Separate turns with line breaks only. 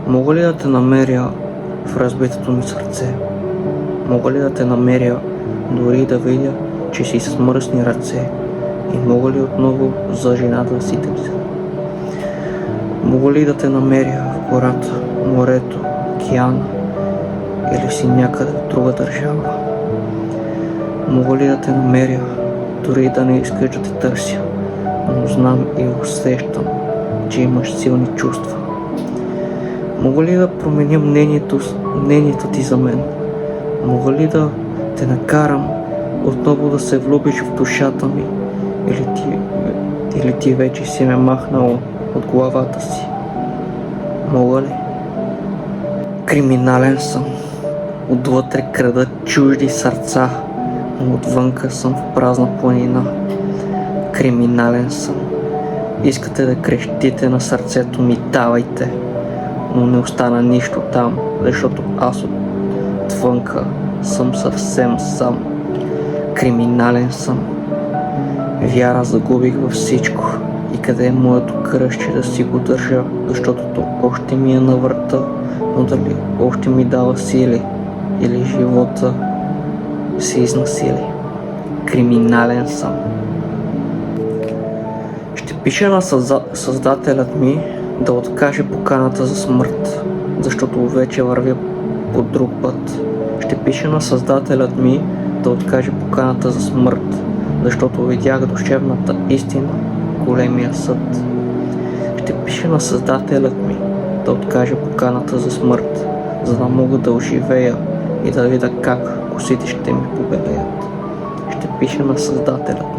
Мога ли да те намеря в разбитото ми сърце? Мога ли да те намеря, дори и да видя, че си с мръсни ръце? И мога ли отново за жена да си търся? Мога ли да те намеря в гората, морето, океана или си някъде в друга държава? Мога ли да те намеря, дори да не искаш да те търся, но знам и усещам, че имаш силни чувства? Мога ли да променя мнението ти за мен? Мога ли да те накарам отново да се влюбиш в душата ми? Или ти вече си ме махнал от главата си? Мога ли? Криминален съм. Отвътре крадат чужди сърца, но отвънка съм в празна планина. Криминален съм. Искате да крещите на сърцето ми, давайте, но не остана нищо там, защото аз отвънка съм съвсем сам. Криминален съм. Вяра загубих във всичко. И къде е моето кръстче да си го държа, защото то още ми е на врата, но дали още ми дава сили, или живота се изнасили. Криминален съм. Ще пиша на създателят ми да откаже поканата за смърт, защото вече вървя по друг път. Ще пиша на създателят ми да откаже поканата за смърт, защото видях душевната истина, големия съд. Ще пиша на създателят ми да откаже поканата за смърт, за да мога да оживея и да видя как косите ще ми побелеят. Ще пиша на създателят